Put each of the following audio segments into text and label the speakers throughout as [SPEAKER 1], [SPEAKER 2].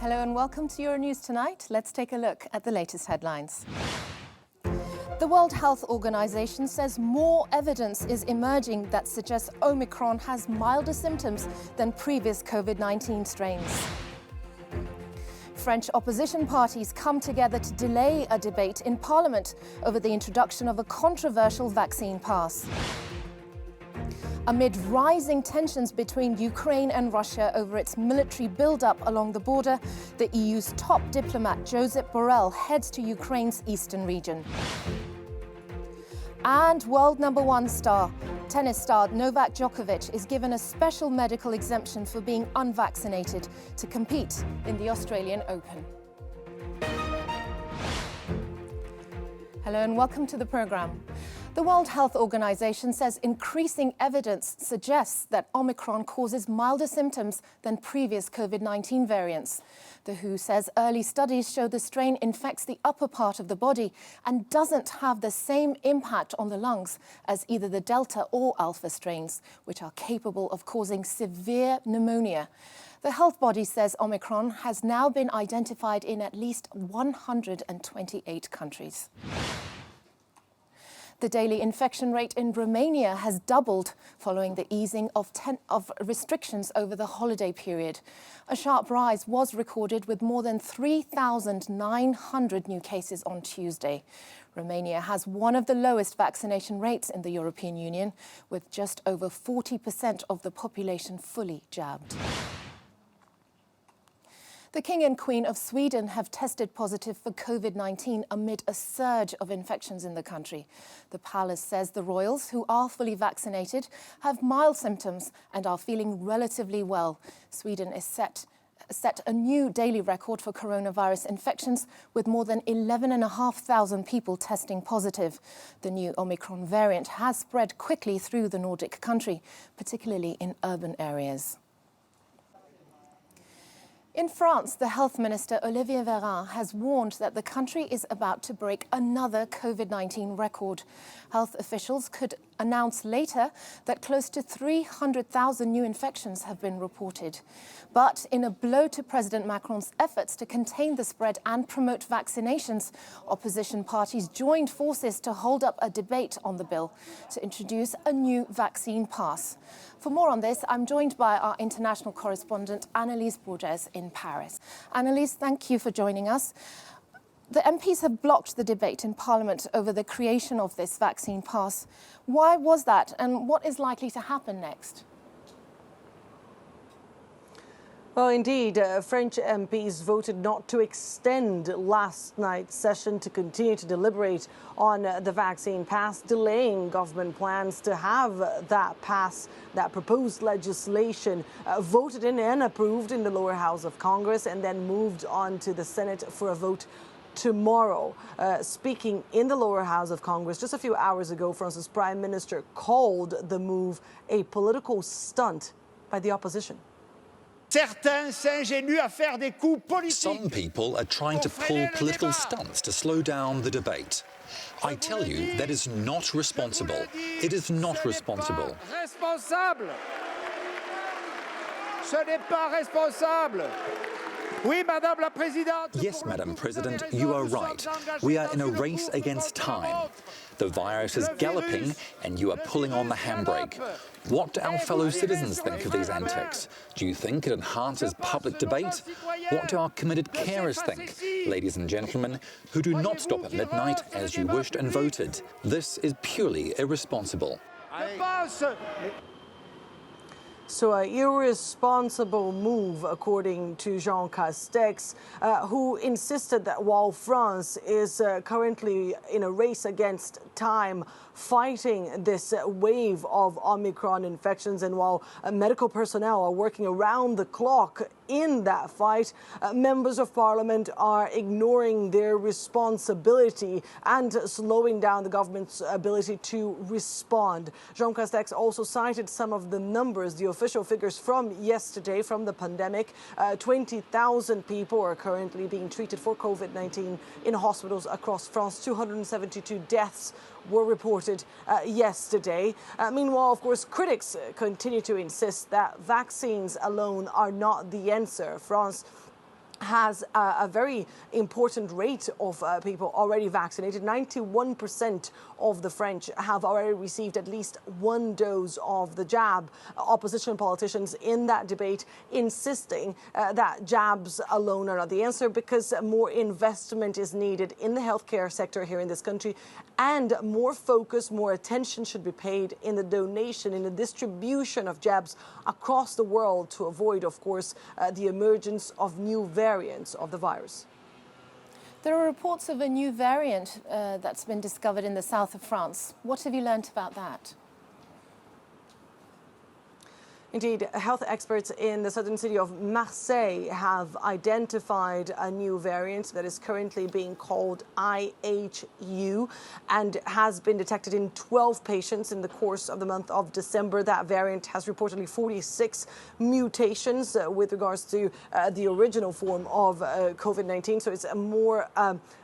[SPEAKER 1] Hello and welcome to Euronews Tonight. Let's take a look at the latest headlines. The World Health Organization says more evidence is emerging that suggests Omicron has milder symptoms than previous COVID-19 strains. French opposition parties come together to delay a debate in Parliament over the introduction of a controversial vaccine pass. Amid rising tensions between Ukraine and Russia over its military build-up along the border, the EU's top diplomat Josep Borrell heads to Ukraine's eastern region. And world #1 tennis star Novak Djokovic is given a special medical exemption for being unvaccinated to compete in the Australian Open. Hello and welcome to the programme. The World Health Organization says increasing evidence suggests that Omicron causes milder symptoms than previous COVID-19 variants. The WHO says early studies show the strain infects the upper part of the body and doesn't have the same impact on the lungs as either the Delta or Alpha strains, which are capable of causing severe pneumonia. The health body says Omicron has now been identified in at least 128 countries. The daily infection rate in Romania has doubled following the easing of restrictions over the holiday period. A sharp rise was recorded with more than 3,900 new cases on Tuesday. Romania has one of the lowest vaccination rates in the European Union, with just over 40% of the population fully jabbed. The King and Queen of Sweden have tested positive for COVID-19 amid a surge of infections in the country. The palace says the royals, who are fully vaccinated, have mild symptoms and are feeling relatively well. Sweden is set a new daily record for coronavirus infections, with more than 11,500 people testing positive. The new Omicron variant has spread quickly through the Nordic country, particularly in urban areas. In France, the health minister Olivier Véran has warned that the country is about to break another COVID-19 record. Health officials could announce later that close to 300,000 new infections have been reported. But in a blow to President Macron's efforts to contain the spread and promote vaccinations, opposition parties joined forces to hold up a debate on the bill to introduce a new vaccine pass. For more on this, I'm joined by our international correspondent, Annelise Bourges in Paris. Annelise, thank you for joining us. The MPs have blocked the debate in Parliament over the creation of this vaccine pass. Why was that, and what is likely to happen next?
[SPEAKER 2] Well, indeed, French MPs voted not to extend last night's session to continue to deliberate on the vaccine pass, delaying government plans to have that pass, that proposed legislation, voted in and approved in the lower house of Congress and then moved on to the Senate for a vote tomorrow. Speaking in the lower house of Congress just a few hours ago, France's Prime Minister called the move a political stunt by the opposition.
[SPEAKER 3] Some people are trying to pull political stunts to slow down the debate. I tell you, that is not responsible. It is not responsible. Yes, Madam President, you are right. We are in a race against time. The virus is galloping and you are pulling on the handbrake. What do our fellow citizens think of these antics? Do you think it enhances public debate? What do our committed carers think? Ladies and gentlemen, who do not stop at midnight as you wished and voted. This is purely irresponsible.
[SPEAKER 2] So an irresponsible move, according to Jean Castex, who insisted that while France is currently in a race against time, fighting this wave of Omicron infections, and while medical personnel are working around the clock in that fight, members of parliament are ignoring their responsibility and slowing down the government's ability to respond. Jean Castex also cited some of the numbers, the official figures from yesterday from the pandemic. 20,000 people are currently being treated for COVID-19 in hospitals across France. 272 deaths were reported yesterday. Meanwhile, of course, critics continue to insist that vaccines alone are not the answer. France has a very important rate of people already vaccinated. 91% of the French have already received at least one dose of the jab. Opposition politicians in that debate insisting that jabs alone are not the answer, because more investment is needed in the healthcare sector here in this country, and more focus, more attention should be paid in the donation, in the distribution of jabs across the world to avoid, of course, the emergence of new variants of the virus.
[SPEAKER 1] There are reports of a new variant that's been discovered in the south of France. What have you learnt about that?
[SPEAKER 2] Indeed, health experts in the southern city of Marseille have identified a new variant that is currently being called IHU and has been detected in 12 patients in the course of the month of December. That variant has reportedly 46 mutations with regards to the original form of COVID-19. So it's a more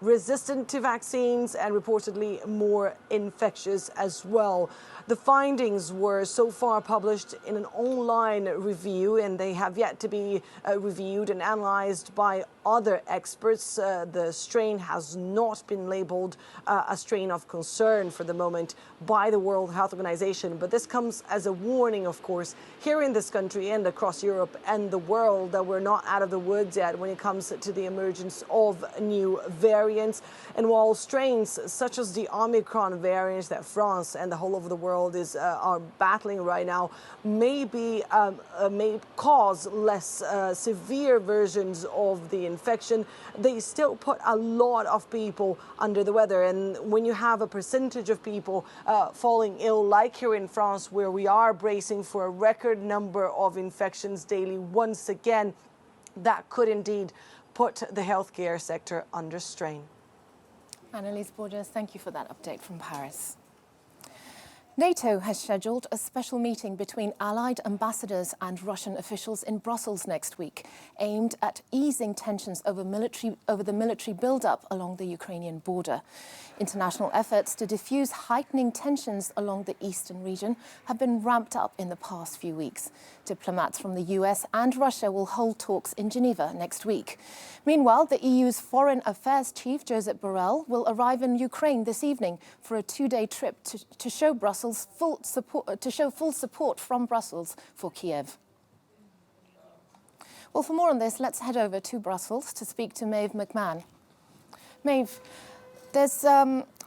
[SPEAKER 2] resistant to vaccines and reportedly more infectious as well. The findings were so far published in an online review, and they have yet to be reviewed and analyzed by other experts. The strain has not been labeled a strain of concern for the moment by the World Health Organization. But this comes as a warning, of course, here in this country and across Europe and the world, that we're not out of the woods yet when it comes to the emergence of new variants. And while strains such as the Omicron variant that France and the whole of the world are battling right now may cause less severe versions of the infection, they still put a lot of people under the weather. And when you have a percentage of people falling ill, like here in France, where we are bracing for a record number of infections daily once again, that could indeed put the healthcare sector under strain.
[SPEAKER 1] Annalise Borges, thank you for that update from Paris. NATO has scheduled a special meeting between allied ambassadors and Russian officials in Brussels next week, aimed at easing tensions over the military build-up along the Ukrainian border. International efforts to diffuse heightening tensions along the eastern region have been ramped up in the past few weeks. Diplomats from the US and Russia will hold talks in Geneva next week. Meanwhile, the EU's Foreign Affairs Chief, Josep Borrell, will arrive in Ukraine this evening for a two-day trip to show full support from Brussels for Kiev. Well, for more on this, let's head over to Brussels to speak to Maeve McMahon. Maeve,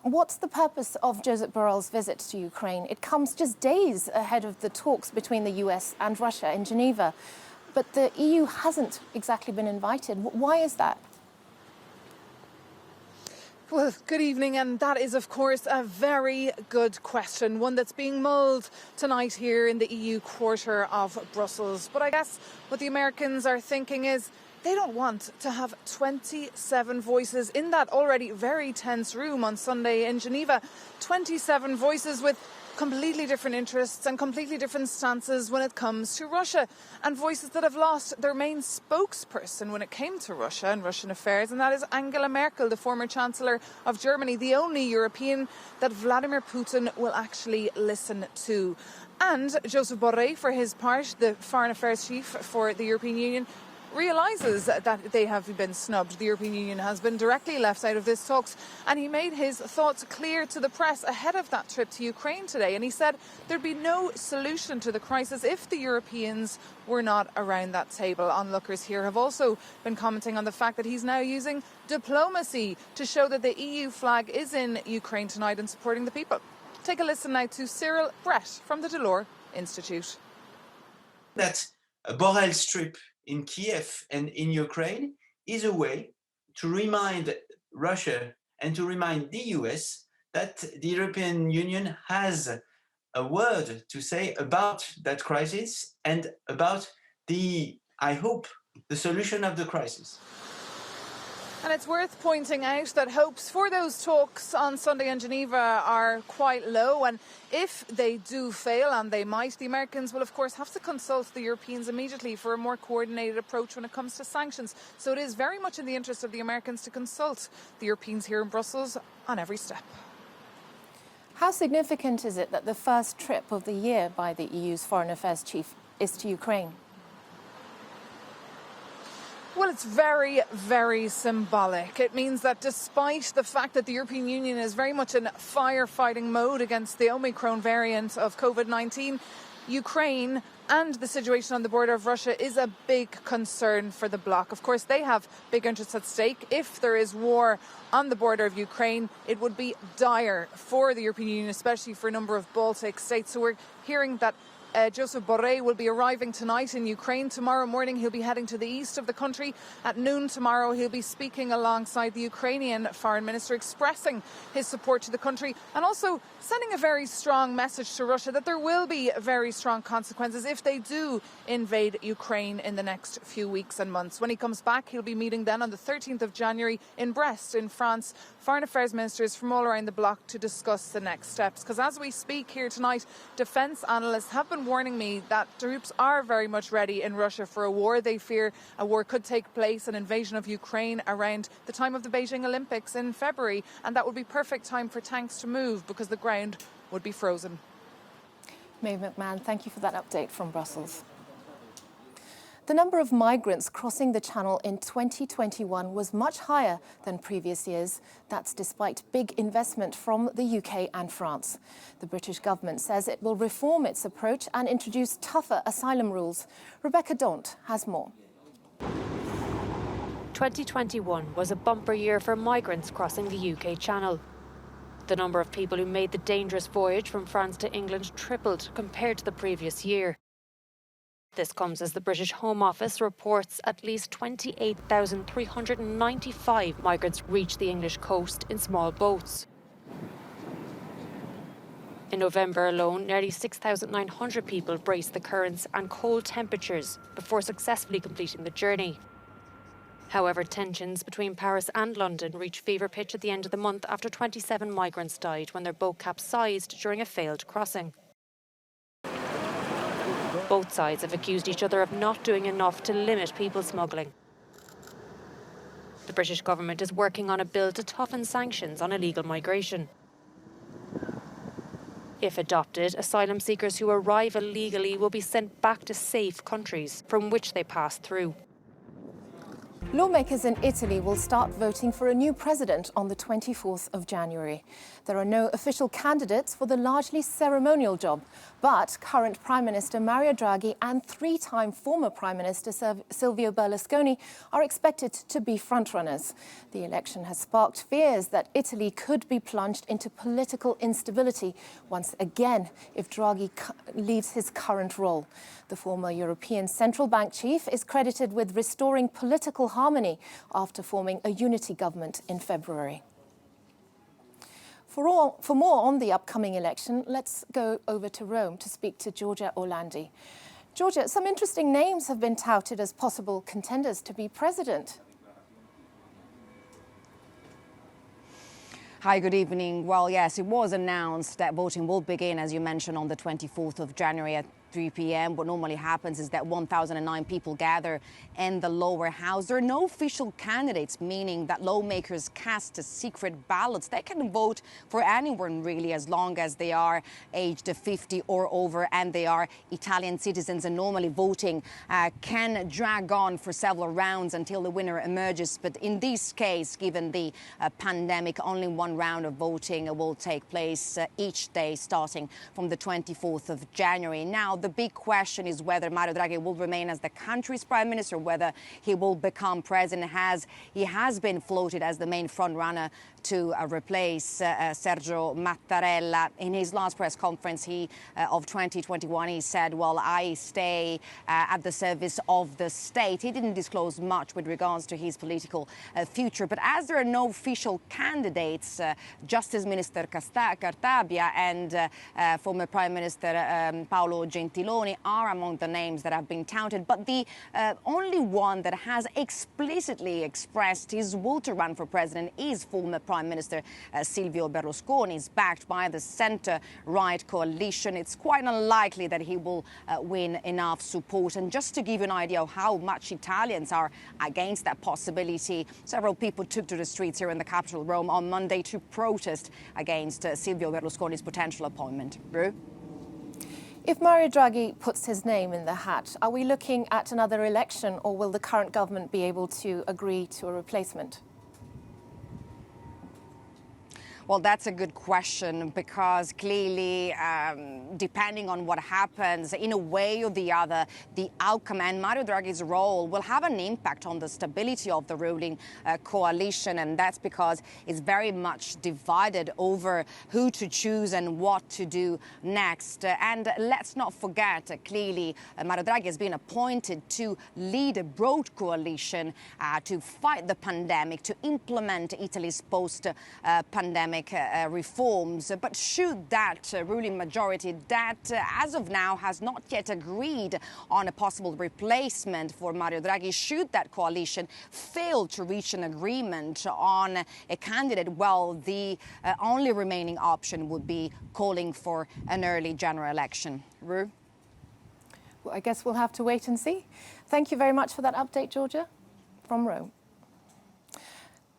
[SPEAKER 1] what's the purpose of Josep Borrell's visit to Ukraine? It comes just days ahead of the talks between the US and Russia in Geneva, but the EU hasn't exactly been invited. Why is that?
[SPEAKER 4] Well, good evening, and that is, of course, a very good question, one that's being mulled tonight here in the EU quarter of Brussels. But I guess what the Americans are thinking is they don't want to have 27 voices in that already very tense room on Sunday in Geneva. 27 voices with completely different interests and completely different stances when it comes to Russia, and voices that have lost their main spokesperson when it came to Russia and Russian affairs, and that is Angela Merkel, the former Chancellor of Germany, the only European that Vladimir Putin will actually listen to. And Josep Borrell, for his part, the Foreign Affairs Chief for the European Union, realises that they have been snubbed. The European Union has been directly left out of this talks, and he made his thoughts clear to the press ahead of that trip to Ukraine today. And he said there'd be no solution to the crisis if the Europeans were not around that table. Onlookers here have also been commenting on the fact that he's now using diplomacy to show that the EU flag is in Ukraine tonight and supporting the people. Take a listen now to Cyril Brett from the Delors Institute.
[SPEAKER 5] That Borrell's trip in Kiev and in Ukraine is a way to remind Russia and to remind the US that the European Union has a word to say about that crisis and about I hope, the solution of the crisis.
[SPEAKER 4] And it's worth pointing out that hopes for those talks on Sunday in Geneva are quite low. And if they do fail, and they might, the Americans will, of course, have to consult the Europeans immediately for a more coordinated approach when it comes to sanctions. So it is very much in the interest of the Americans to consult the Europeans here in Brussels on every step.
[SPEAKER 1] How significant is it that the first trip of the year by the EU's Foreign Affairs Chief is to Ukraine?
[SPEAKER 4] Well, it's very, very symbolic. It means that despite the fact that the European Union is very much in firefighting mode against the Omicron variant of COVID-19, Ukraine and the situation on the border of Russia is a big concern for the bloc. Of course, they have big interests at stake. If there is war on the border of Ukraine, it would be dire for the European Union, especially for a number of Baltic states. So we're hearing that Joseph Borrell will be arriving tonight in Ukraine. Tomorrow morning he'll be heading to the east of the country. At noon tomorrow he'll be speaking alongside the Ukrainian foreign minister, expressing his support to the country and also sending a very strong message to Russia that there will be very strong consequences if they do invade Ukraine in the next few weeks and months. When he comes back, he'll be meeting then on the 13th of January in Brest in France, foreign affairs ministers from all around the bloc to discuss the next steps. Because as we speak here tonight, defence analysts have been warning me that troops are very much ready in Russia for a war. They fear a war could take place, an invasion of Ukraine, around the time of the Beijing Olympics in February, and that would be perfect time for tanks to move because the ground would be frozen.
[SPEAKER 1] Maeve McMahon, thank you for that update from Brussels. The number of migrants crossing the Channel in 2021 was much higher than previous years. That's despite big investment from the UK and France. The British government says it will reform its approach and introduce tougher asylum rules. Rebecca Daunt has more.
[SPEAKER 6] 2021 was a bumper year for migrants crossing the UK Channel. The number of people who made the dangerous voyage from France to England tripled compared to the previous year. This comes as the British Home Office reports at least 28,395 migrants reached the English coast in small boats. In November alone, nearly 6,900 people braced the currents and cold temperatures before successfully completing the journey. However, tensions between Paris and London reached fever pitch at the end of the month after 27 migrants died when their boat capsized during a failed crossing. Both sides have accused each other of not doing enough to limit people smuggling. The British government is working on a bill to toughen sanctions on illegal migration. If adopted, asylum seekers who arrive illegally will be sent back to safe countries from which they pass through.
[SPEAKER 1] Lawmakers in Italy will start voting for a new president on the 24th of January. There are no official candidates for the largely ceremonial job, but current Prime Minister Mario Draghi and three-time former Prime Minister Silvio Berlusconi are expected to be frontrunners. The election has sparked fears that Italy could be plunged into political instability once again if Draghi leaves his current role. The former European Central Bank chief is credited with restoring political harmony after forming a unity government in February. For more on the upcoming election, let's go over to Rome to speak to Giorgia Orlandi. Giorgia, some interesting names have been touted as possible contenders to be president.
[SPEAKER 7] Hi, good evening. Well, yes, it was announced that voting will begin, as you mentioned, on the 24th of January at 3 p.m. What normally happens is that 1,009 people gather in the lower house. There are no official candidates, meaning that lawmakers cast secret ballots. They can vote for anyone, really, as long as they are aged 50 or over and they are Italian citizens. And normally voting can drag on for several rounds until the winner emerges. But in this case, given the pandemic, only one round of voting will take place each day starting from the 24th of January. Now, the big question is whether Mario Draghi will remain as the country's prime minister, whether he will become president. He has been floated as the main front runner to replace Sergio Mattarella. In his last press conference of 2021, he said, well, I stay at the service of the state. He didn't disclose much with regards to his political future. But as there are no official candidates, Justice Minister Cartabia and former Prime Minister Paolo Gentiloni are among the names that have been touted. But the only one that has explicitly expressed his will to run for president is former Prime Minister Silvio Berlusconi. Is backed by the centre-right coalition. It's quite unlikely that he will win enough support. And just to give you an idea of how much Italians are against that possibility, several people took to the streets here in the capital, Rome, on Monday to protest against Silvio Berlusconi's potential appointment. Ru?
[SPEAKER 1] If Mario Draghi puts his name in the hat, are we looking at another election, or will the current government be able to agree to a replacement?
[SPEAKER 7] Well, that's a good question, because clearly, depending on what happens, in a way or the other, the outcome and Mario Draghi's role will have an impact on the stability of the ruling coalition. And that's because it's very much divided over who to choose and what to do next. And let's not forget, clearly, Mario Draghi has been appointed to lead a broad coalition to fight the pandemic, to implement Italy's post-pandemic reforms. But should that ruling majority that as of now has not yet agreed on a possible replacement for Mario Draghi, should that coalition fail to reach an agreement on a candidate, well, the only remaining option would be calling for an early general election. Ru?
[SPEAKER 1] Well, I guess we'll have to wait and see. Thank you very much for that update, Georgia, from Rome.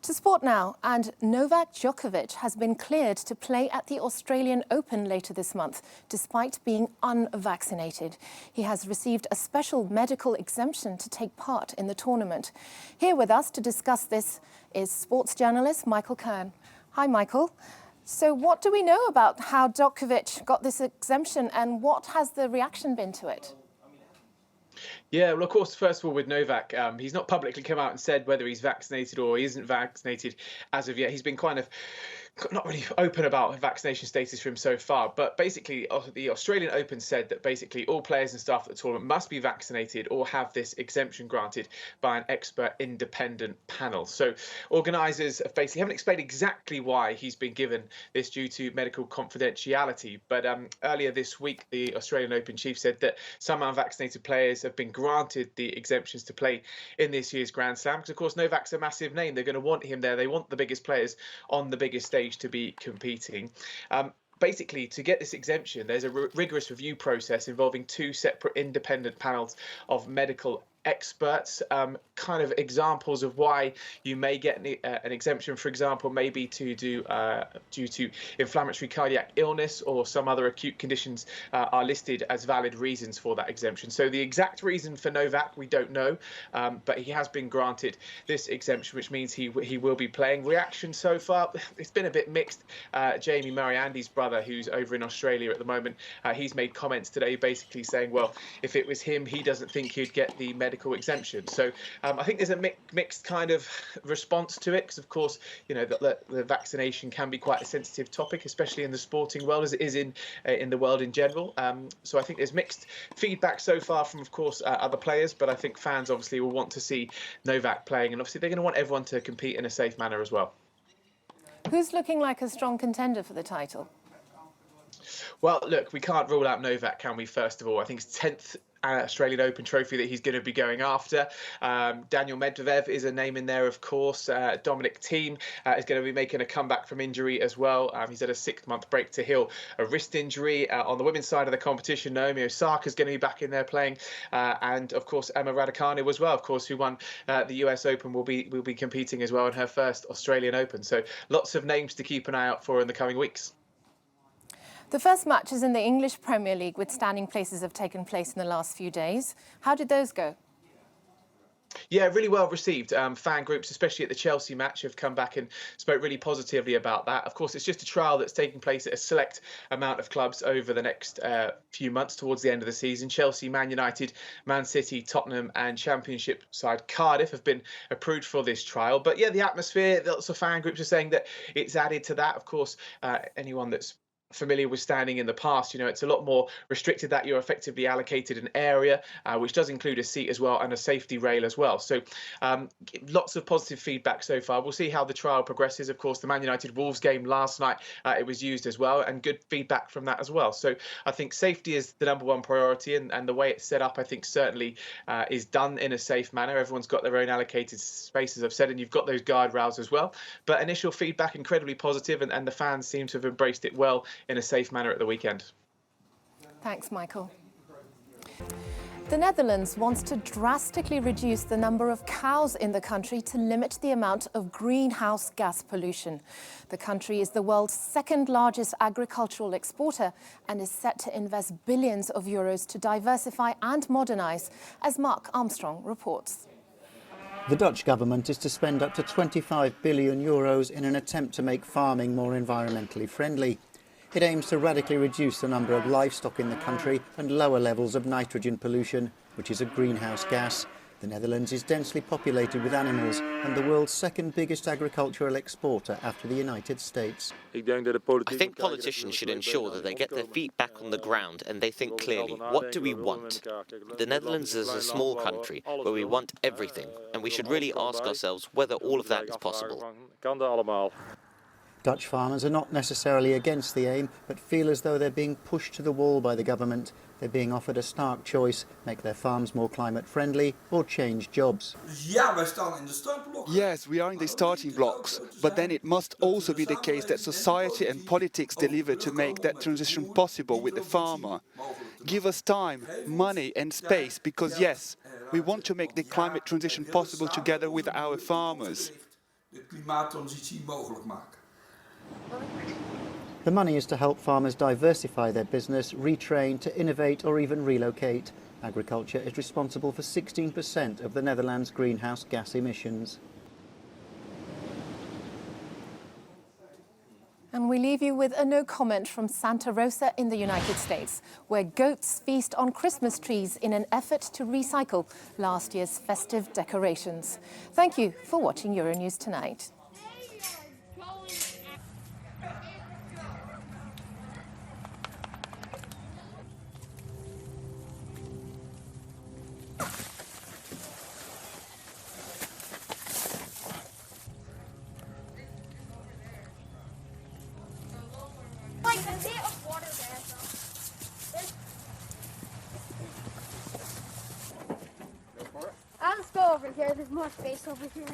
[SPEAKER 1] To sport now, and Novak Djokovic has been cleared to play at the Australian Open later this month, despite being unvaccinated. He has received a special medical exemption to take part in the tournament. Here with us to discuss this is sports journalist Michael Kern. Hi, Michael. So what do we know about how Djokovic got this exemption, and what has the reaction been to it?
[SPEAKER 8] Yeah, well, of course, first of all, with Novak, he's not publicly come out and said whether he's vaccinated or he isn't vaccinated as of yet. He's been kind of not really open about vaccination status for him so far. But basically, the Australian Open said that basically all players and staff at the tournament must be vaccinated or have this exemption granted by an expert independent panel. So organisers basically haven't explained exactly why he's been given this due to medical confidentiality. But earlier this week, the Australian Open chief said that some unvaccinated players have been granted the exemptions to play in this year's Grand Slam, because of course Novak's a massive name. They're going to want him there. They want the biggest players on the biggest stage to be competing. Basically, to get this exemption, there's a rigorous review process involving two separate independent panels of medical experts. Kind of examples of why you may get an exemption, for example, maybe due to inflammatory cardiac illness or some other acute conditions are listed as valid reasons for that exemption. So the exact reason for Novak, we don't know, but he has been granted this exemption, which means he will be playing. Reaction so far, it's been a bit mixed. Jamie Murray, Andy's brother, who's over in Australia at the moment, he's made comments today basically saying, well, if it was him, he doesn't think he'd get the medical exemption. So I think there's a mixed kind of response to it, because of course, you know, the vaccination can be quite a sensitive topic, especially in the sporting world as it is in the world in general. So I think there's mixed feedback so far from, of course, other players, but I think fans obviously will want to see Novak playing, and obviously they're going to want everyone to compete in a safe manner as well.
[SPEAKER 1] Who's looking like a strong contender for the title?
[SPEAKER 8] Well, look, we can't rule out Novak, can we, first of all? I think it's 10th Australian Open trophy that he's going to be going after. Daniel Medvedev is a name in there, of course. Dominic Thiem is going to be making a comeback from injury as well. He's had a 6-month break to heal a wrist injury. On the women's side of the competition, Naomi Osaka is going to be back in there playing, and of course Emma Raducanu as well, of course, who won the US Open, will be competing as well in her first Australian Open. So lots of names to keep an eye out for in the coming weeks.
[SPEAKER 1] The first matches in the English Premier League with standing places have taken place in the last few days. How did those go?
[SPEAKER 8] Yeah, really well received. Fan groups, especially at the Chelsea match, have come back and spoke really positively about that. Of course, it's just a trial that's taking place at a select amount of clubs over the next few months towards the end of the season. Chelsea, Man United, Man City, Tottenham and Championship side Cardiff have been approved for this trial. But yeah, the atmosphere, lots of fan groups are saying that it's added to that. Of course, anyone that's familiar with standing in the past, you know, it's a lot more restricted, that you're effectively allocated an area, which does include a seat as well and a safety rail as well. So lots of positive feedback so far. We'll see how the trial progresses. Of course, the Man United Wolves game last night, it was used as well, and good feedback from that as well. So I think safety is the #1 priority, and the way it's set up, I think certainly is done in a safe manner. Everyone's got their own allocated spaces, I've said, and you've got those guard rails as well. But initial feedback incredibly positive, and the fans seem to have embraced it well in a safe manner at the weekend.
[SPEAKER 1] Thanks, Michael. The Netherlands wants to drastically reduce the number of cows in the country to limit the amount of greenhouse gas pollution. The country is the world's second largest agricultural exporter and is set to invest billions of euros to diversify and modernise, as Mark Armstrong reports.
[SPEAKER 9] The Dutch government is to spend up to 25 billion euros in an attempt to make farming more environmentally friendly. It aims to radically reduce the number of livestock in the country and lower levels of nitrogen pollution, which is a greenhouse gas. The Netherlands is densely populated with animals and the world's second biggest agricultural exporter after the United States.
[SPEAKER 10] I think politicians should ensure that they get their feet back on the ground and they think clearly, what do we want? The Netherlands is a small country where we want everything, and we should really ask ourselves whether all of that is possible.
[SPEAKER 9] Dutch farmers are not necessarily against the aim, but feel as though they're being pushed to the wall by the government. They're being offered a stark choice: make their farms more climate friendly or change jobs.
[SPEAKER 11] Yes, we are in the starting blocks, but then it must also be the case that society and politics deliver to make that transition possible with the farmer. Give us time, money and space, because yes, we want to make the climate transition possible together with our farmers.
[SPEAKER 9] The money is to help farmers diversify their business, retrain, to innovate or even relocate. Agriculture is responsible for 16% of the Netherlands' greenhouse gas emissions.
[SPEAKER 1] And we leave you with a no comment from Santa Rosa in the United States, where goats feast on Christmas trees in an effort to recycle last year's festive decorations. Thank you for watching Euronews Tonight.
[SPEAKER 12] I'll just go over here. There's more space over here.